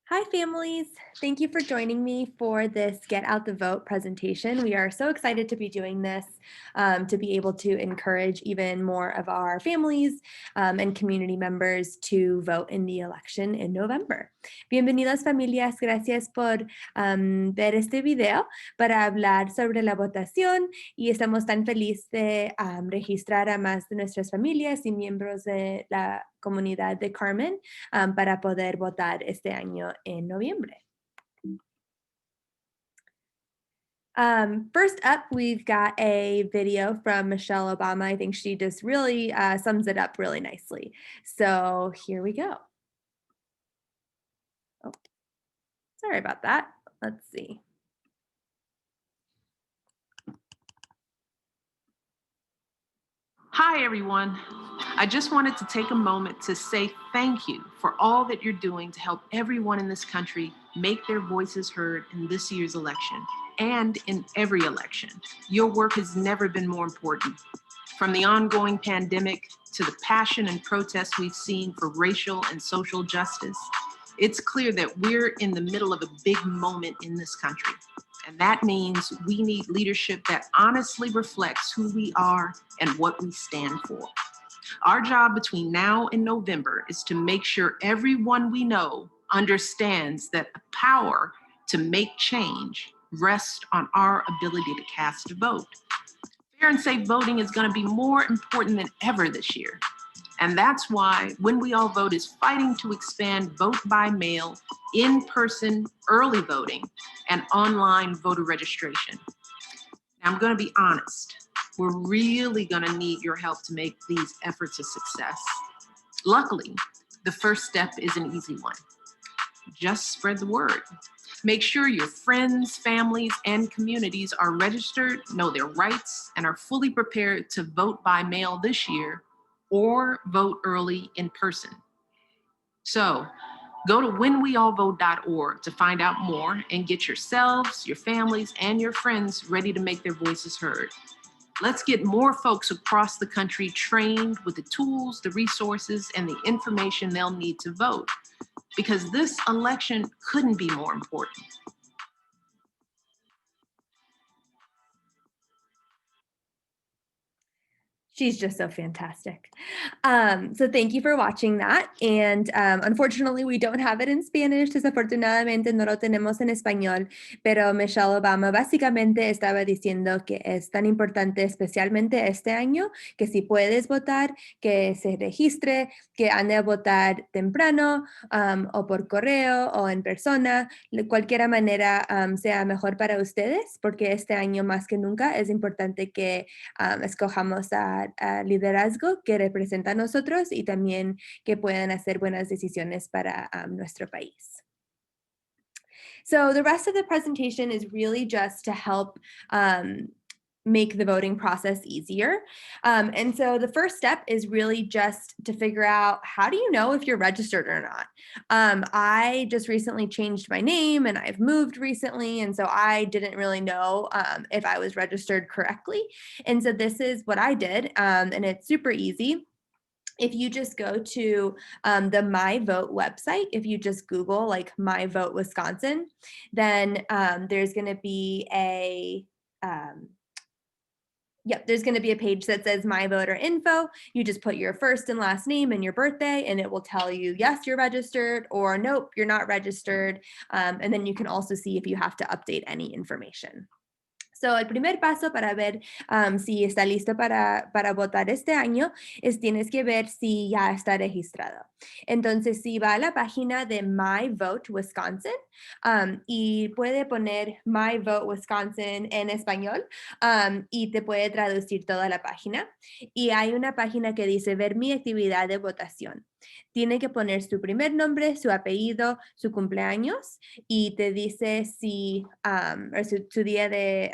Hi, families. Thank you for joining me for this Get Out the Vote presentation. We are so excited to be doing this to be able to encourage even more of our families and community members to vote in the election in November. Bienvenidas, familias. Gracias por ver este video para hablar sobre la votación y estamos tan felices de registrar a más de nuestras familias y miembros de la comunidad de Carmen para poder votar este año en noviembre. First up, we've got a video from Michelle Obama. I think she just really sums it up really nicely. So here we go. Oh, sorry about that. Let's see. Hi, everyone. I just wanted to take a moment to say thank you for all that you're doing to help everyone in this country make their voices heard in this year's election and in every election. Your work has never been more important. From the ongoing pandemic to the passion and protests we've seen for racial and social justice, it's clear that we're in the middle of a big moment in this country. And that means we need leadership that honestly reflects who we are and what we stand for. Our job between now and November is to make sure everyone we know understands that the power to make change rests on our ability to cast a vote. Fair and safe voting is going to be more important than ever this year. And that's why When We All Vote is fighting to expand vote by mail, in-person early voting, and online voter registration. Now, I'm going to be honest. We're really going to need your help to make these efforts a success. Luckily, the first step is an easy one. Just spread the word. Make sure your friends, families, and communities are registered, know their rights, and are fully prepared to vote by mail this year or vote early in person. So go to whenweallvote.org to find out more and get yourselves, your families, and your friends ready to make their voices heard. Let's get more folks across the country trained with the tools, the resources, and the information they'll need to vote, because this election couldn't be more important. She's just so fantastic. So thank you for watching that. And unfortunately, we don't have it in Spanish. Desafortunadamente no lo tenemos en español, pero Michelle Obama básicamente estaba diciendo que es tan importante, especialmente este año, que si puedes votar, que se registre, que ande a votar temprano o por correo o en persona, de cualquier manera sea mejor para ustedes, porque este año más que nunca es importante que escojamos a liderazgo que representa a nosotros y también que puedan hacer buenas decisiones para nuestro país. So the rest of the presentation is really just to help make the voting process easier. And so the first step is really just to figure out, how do you know if you're registered or not? I just recently changed my name and I've moved recently. And so I didn't really know if I was registered correctly. And so this is what I did. And it's super easy. If you just go to the My Vote website, if you just Google like My Vote Wisconsin, then there's going to be a there's going to be a page that says My Voter Info. You just put your first and last name and your birthday, and it will tell you, yes, you're registered, or nope, you're not registered. And then you can also see if you have to update any information. So, el primer paso para ver si está listo para votar este año es tienes que ver si ya está registrado. Entonces, si va a la página de My Vote Wisconsin y puede poner My Vote Wisconsin en español y te puede traducir toda la página. Y hay una página que dice ver mi actividad de votación. Tiene que poner su primer nombre, su apellido, su cumpleaños y te dice si su día de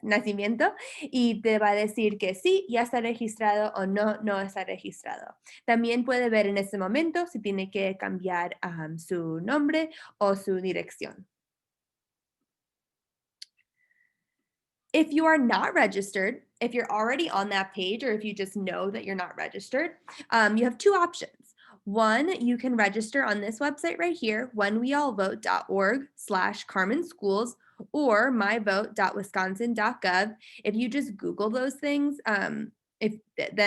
nacimiento y te va a decir que sí, ya está registrado o no, no está registrado. También puede ver en ese momento si tiene que cambiar su nombre o su dirección. If you are not registered, if you're already on that page, or if you just know that you're not registered, you have two options. One, you can register on this website right here, whenweallvote.org/Carmen Schools or myvote.wisconsin.gov. If you just Google those things, then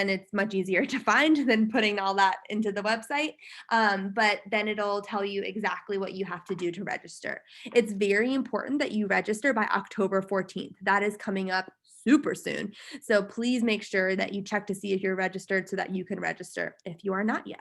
it's much easier to find than putting all that into the website. But then it'll tell you exactly what you have to do to register. It's very important that you register by October 14th. That is coming up super soon. So please make sure that you check to see if you're registered so that you can register if you are not yet.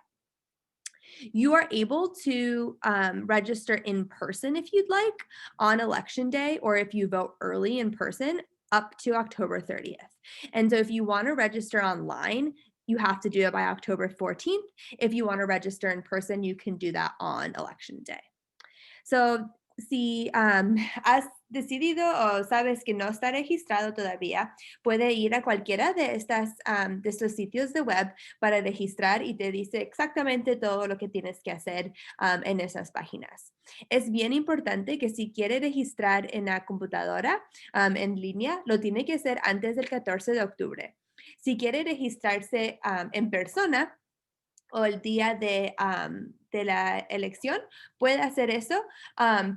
You are able to register in person if you'd like on election day, or if you vote early in person up to October 30th. And so if you want to register online, you have to do it by October 14th. If you want to register in person, you can do that on election day. So, si has decidido o sabes que no está registrado todavía, puede ir a cualquiera de estos sitios de web para registrar y te dice exactamente todo lo que tienes que hacer en esas páginas. Es bien importante que si quiere registrar en la computadora en línea, lo tiene que hacer antes del 14 de octubre. Si quiere registrarse en persona, o el día de la elección, puede hacer eso,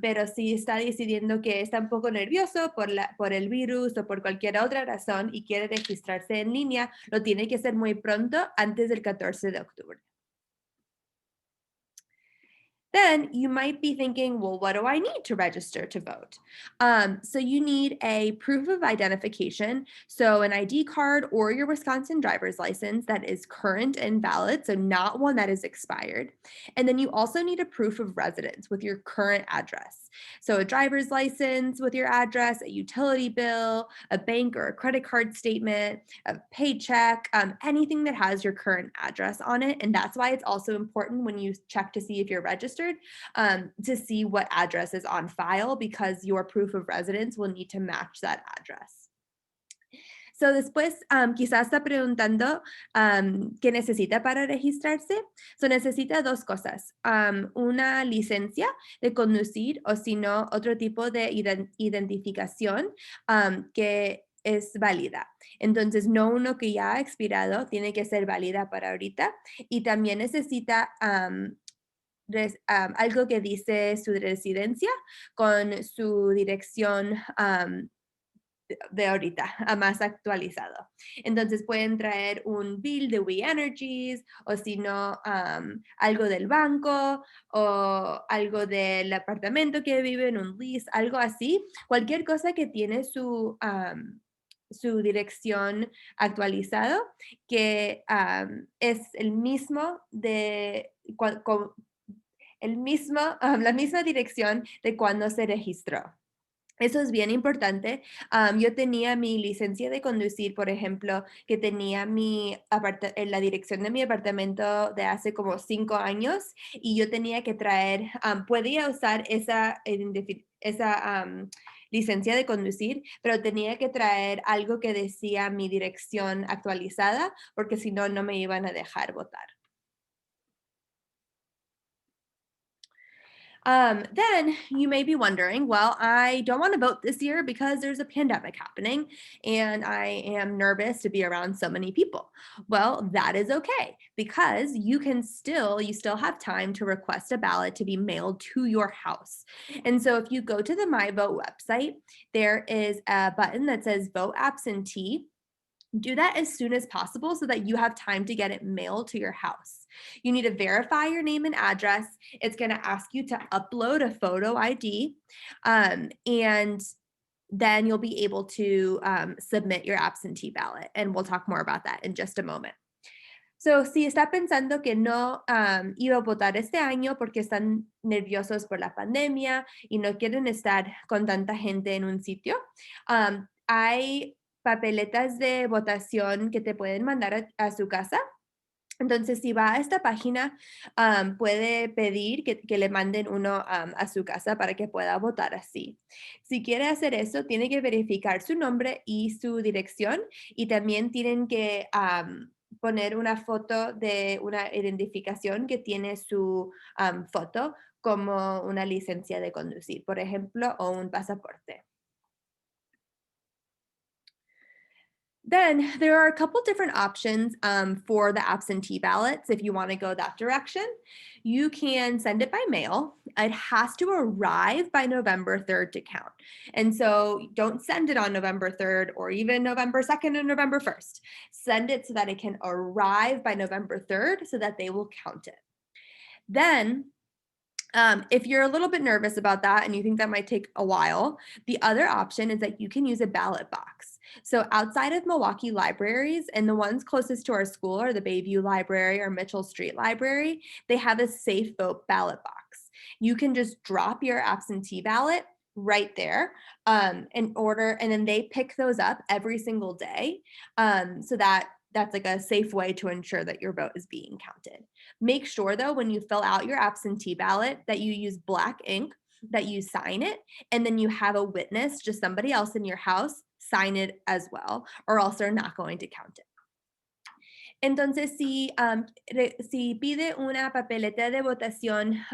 pero si está decidiendo que está un poco nervioso por el virus o por cualquier otra razón y quiere registrarse en línea, lo tiene que hacer muy pronto, antes del 14 de octubre. Then you might be thinking, well, what do I need to register to vote? So you need a proof of identification, so an ID card or your Wisconsin driver's license that is current and valid, so not one that is expired. And then you also need a proof of residence with your current address. So a driver's license with your address, a utility bill, a bank or a credit card statement, a paycheck, anything that has your current address on it. And that's why it's also important when you check to see if you're registered to see what address is on file, because your proof of residence will need to match that address. So después, quizás está preguntando qué necesita para registrarse. So necesita dos cosas, una licencia de conducir o si no, otro tipo de identificación que es válida. Entonces, no uno que ya ha expirado, tiene que ser válida para ahorita. Y también necesita algo que dice su residencia con su dirección de ahorita, más actualizado. Entonces pueden traer un bill de We Energies o si no, algo del banco o algo del apartamento que viven, un lease, algo así. Cualquier cosa que tiene su dirección actualizado, que es el mismo la misma dirección de cuando se registró. Eso es bien importante. Yo tenía mi licencia de conducir, por ejemplo, que tenía la dirección de mi apartamento de hace como 5 años y yo tenía que traer, podía usar esa licencia de conducir, pero tenía que traer algo que decía mi dirección actualizada, porque si no, no me iban a dejar votar. Then you may be wondering, well, I don't want to vote this year because there's a pandemic happening and I am nervous to be around so many people. Well, that is okay, because you still have time to request a ballot to be mailed to your house. And so if you go to the My Vote website, there is a button that says Vote Absentee. Do that as soon as possible so that you have time to get it mailed to your house. You need to verify your name and address. It's going to ask you to upload a photo ID, and then you'll be able to submit your absentee ballot. And we'll talk more about that in just a moment. So, si está pensando que no iba a votar este año porque están nerviosos por la pandemia y no quieren estar con tanta gente en un sitio, hay papeletas de votación que te pueden mandar a su casa. Entonces, si va a esta página, puede pedir que le manden uno a su casa para que pueda votar así. Si quiere hacer eso, tiene que verificar su nombre y su dirección, y también tienen que poner una foto de una identificación que tiene su foto, como una licencia de conducir, por ejemplo, o un pasaporte. Then there are a couple different options for the absentee ballots if you want to go that direction. You can send it by mail. It has to arrive by November 3rd to count. And so don't send it on November 3rd or even November 2nd or November 1st. Send it so that it can arrive by November 3rd so that they will count it. Then if you're a little bit nervous about that and you think that might take a while, the other option is that you can use a ballot box. So outside of Milwaukee libraries, and the ones closest to our school are the Bayview Library or Mitchell Street Library, they have a safe vote ballot box. You can just drop your absentee ballot right there and then they pick those up every single day so that's like a safe way to ensure that your vote is being counted. Make sure though, when you fill out your absentee ballot that you use black ink, that you sign it, and then you have a witness, just somebody else in your house, sign it as well, or else they're not going to count it. Entonces, si pide una papeleta de votación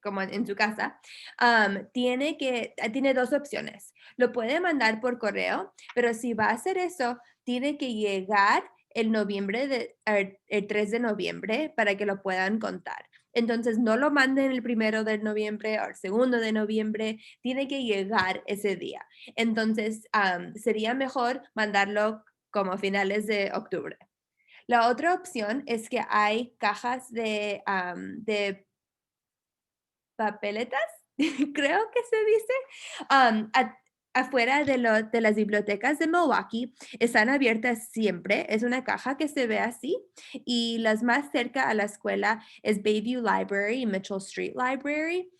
como en su casa, tiene dos opciones. Lo puede mandar por correo, pero si va a hacer eso, tiene que llegar el 3 de noviembre para que lo puedan contar. Entonces, no lo manden el 1 de noviembre o el 2 de noviembre, tiene que llegar ese día. Entonces, sería mejor mandarlo como finales de octubre. La otra opción es que hay cajas de papeletas, creo que se dice, afuera de las bibliotecas de Milwaukee. Están abiertas siempre. Es una caja que se ve así. Y las más cerca a la escuela es Bayview Library y Mitchell Street Library.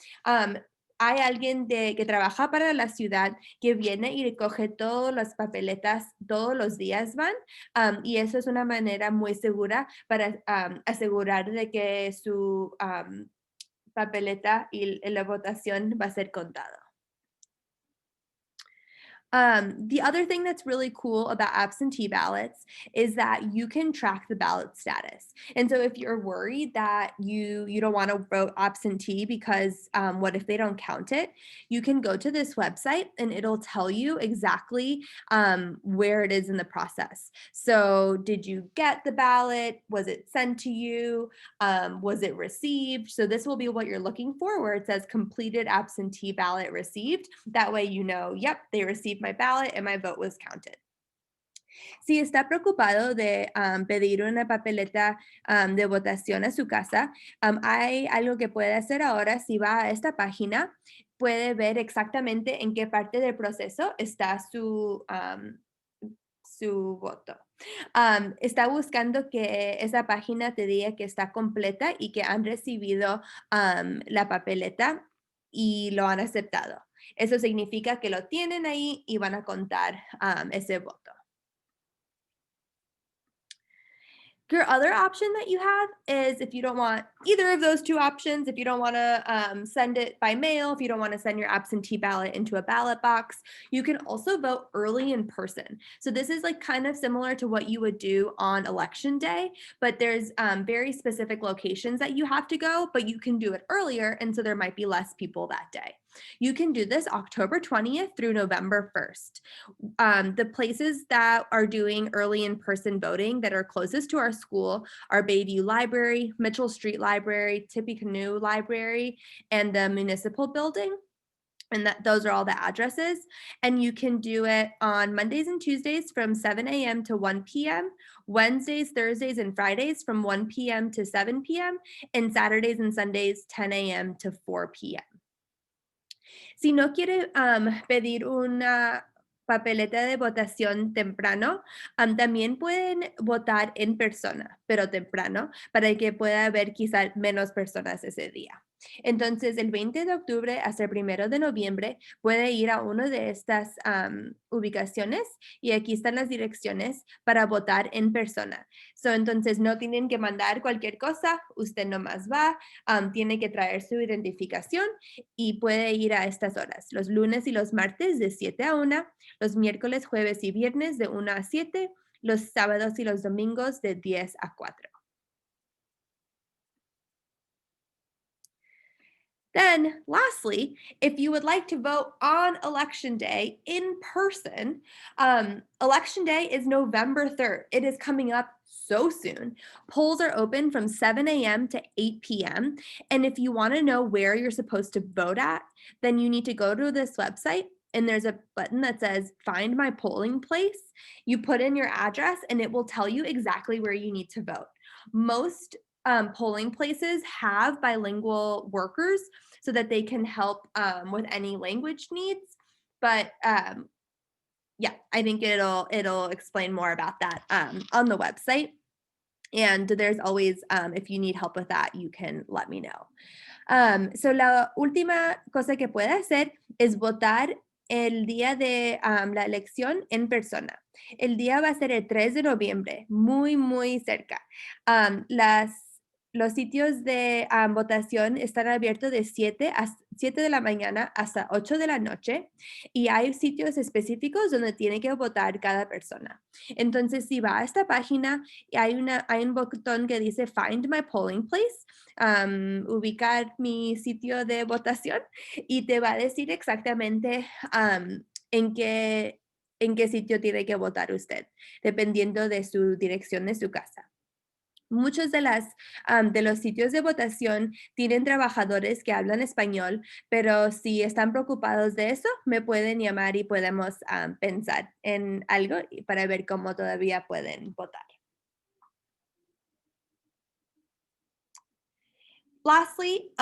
Hay alguien que trabaja para la ciudad que viene y recoge todas las papeletas, todos los días van, y eso es una manera muy segura para asegurar de que su papeleta y la votación va a ser contada. The other thing that's really cool about absentee ballots is that you can track the ballot status. And so if you're worried that you don't want to vote absentee because what if they don't count it, you can go to this website and it'll tell you exactly where it is in the process. So did you get the ballot? Was it sent to you? Was it received? So this will be what you're looking for, where it says completed absentee ballot received. That way you know, yep, they received my ballot and my vote was counted. Si está preocupado de pedir una papeleta de votación a su casa, hay algo que puede hacer ahora. Si va a esta página, puede ver exactamente en qué parte del proceso está su voto. Está buscando que esa página te diga que está completa y que han recibido la papeleta y lo han aceptado. Eso significa que lo tienen ahí y van a contar ese voto. Your other option that you have is if you don't want either of those two options, if you don't want to send it by mail, if you don't want to send your absentee ballot into a ballot box, you can also vote early in person. So this is like kind of similar to what you would do on election day, but there's very specific locations that you have to go, but you can do it earlier, and so there might be less people that day. You can do this October 20th through November 1st. The places that are doing early in-person voting that are closest to our school are Bayview Library, Mitchell Street Library, Tippecanoe Library, and the Municipal Building. And those are all the addresses. And you can do it on Mondays and Tuesdays from 7 a.m. to 1 p.m., Wednesdays, Thursdays, and Fridays from 1 p.m. to 7 p.m., and Saturdays and Sundays, 10 a.m. to 4 p.m. Si no quiere pedir una papeleta de votación temprano, también pueden votar en persona, pero temprano, para que pueda haber quizás menos personas ese día. Entonces, el 20 de octubre hasta el 1 de noviembre puede ir a una de estas ubicaciones y aquí están las direcciones para votar en persona. Entonces, no tienen que mandar cualquier cosa, usted nomás va, tiene que traer su identificación y puede ir a estas horas, los lunes y los martes de 7 a 1, los miércoles, jueves y viernes de 1 a 7, los sábados y los domingos de 10 a 4. Then, lastly, if you would like to vote on Election Day in person, Election Day is November 3rd. It is coming up so soon. Polls are open from 7 a.m. to 8 p.m. And if you want to know where you're supposed to vote at, then you need to go to this website and there's a button that says Find My Polling Place. You put in your address and it will tell you exactly where you need to vote. Most polling places have bilingual workers so that they can help with any language needs. But yeah, I think it'll explain more about that on the website. And there's always, if you need help with that, you can let me know. So la última cosa que puede hacer es votar el día de la elección en persona. El día va a ser el 3 de noviembre, muy, muy cerca. Los sitios de votación están abiertos de 7 de la mañana hasta 8 de la noche y hay sitios específicos donde tiene que votar cada persona. Entonces, si va a esta página, hay un botón que dice Find My Polling Place, ubicar mi sitio de votación y te va a decir exactamente en qué sitio tiene que votar usted, dependiendo de su dirección de su casa. Muchos de los sitios de votación tienen trabajadores que hablan español, pero si están preocupados de eso, me pueden llamar y podemos pensar en algo para ver cómo todavía pueden votar. Lastly,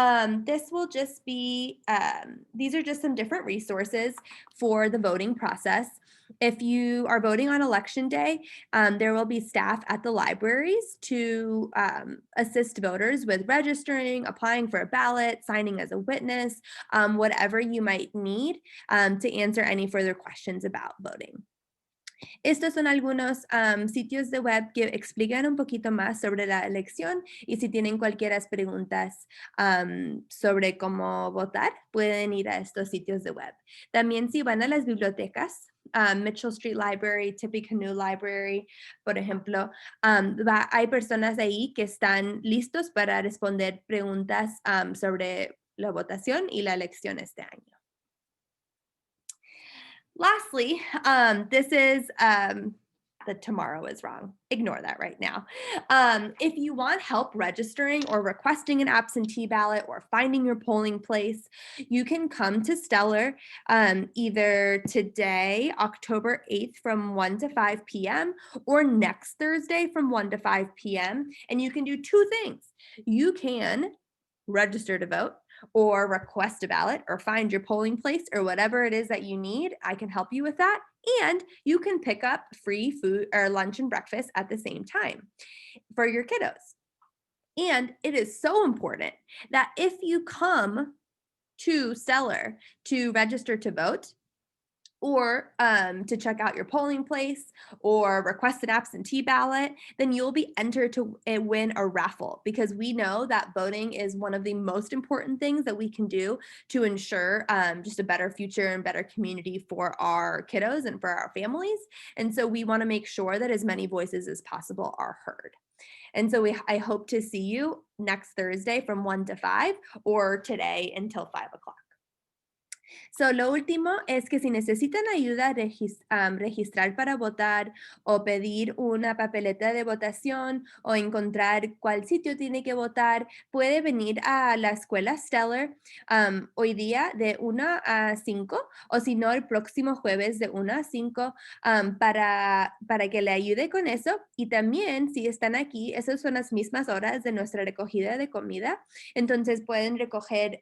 this will just be, these are just some different resources for the voting process. If you are voting on election day, there will be staff at the libraries to assist voters with registering, applying for a ballot, signing as a witness, whatever you might need to answer any further questions about voting. Estos son algunos sitios de web que explican un poquito más sobre la elección y si tienen cualquier preguntas sobre cómo votar, pueden ir a estos sitios de web. También si van a las bibliotecas, Mitchell Street Library, Tippecanoe Library, por ejemplo, hay personas ahí que están listos para responder preguntas sobre la votación y la elección este año. Lastly, this is the tomorrow is wrong. Ignore that right now. If you want help registering or requesting an absentee ballot or finding your polling place, you can come to Stellar either today, October 8th from 1 to 5 p.m. or next Thursday from 1 to 5 p.m. And you can do two things. You can register to vote or request a ballot or find your polling place or whatever it is that you need. I can help you with that. And you can pick up free food or lunch and breakfast at the same time for your kiddos. And it is so important that if you come to Stellar to register to vote, or to check out your polling place or request an absentee ballot, then you'll be entered to win a raffle because we know that voting is one of the most important things that we can do to ensure just a better future and better community for our kiddos and for our families. And so we want to make sure that as many voices as possible are heard. And so I hope to see you next Thursday from 1 to 5 or today until 5 o'clock. So, lo último es que si necesitan ayuda a registrar para votar o pedir una papeleta de votación o encontrar cuál sitio tiene que votar, puede venir a la escuela Stellar hoy día de 1 a 5 o si no el próximo jueves de 1 a 5 para que le ayude con eso. Y también si están aquí, esas son las mismas horas de nuestra recogida de comida. Entonces pueden recoger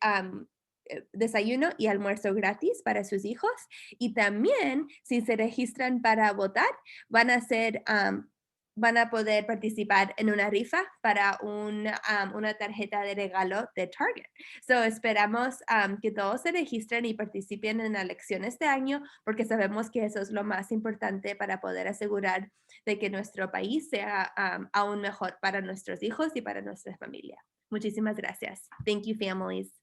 desayuno y almuerzo gratis para sus hijos y también si se registran para votar van a poder participar en una rifa para una tarjeta de regalo de Target. So esperamos que todos se registren y participen en la elección este año porque sabemos que eso es lo más importante para poder asegurar de que nuestro país sea aún mejor para nuestros hijos y para nuestra familia. Muchísimas gracias. Thank you, families.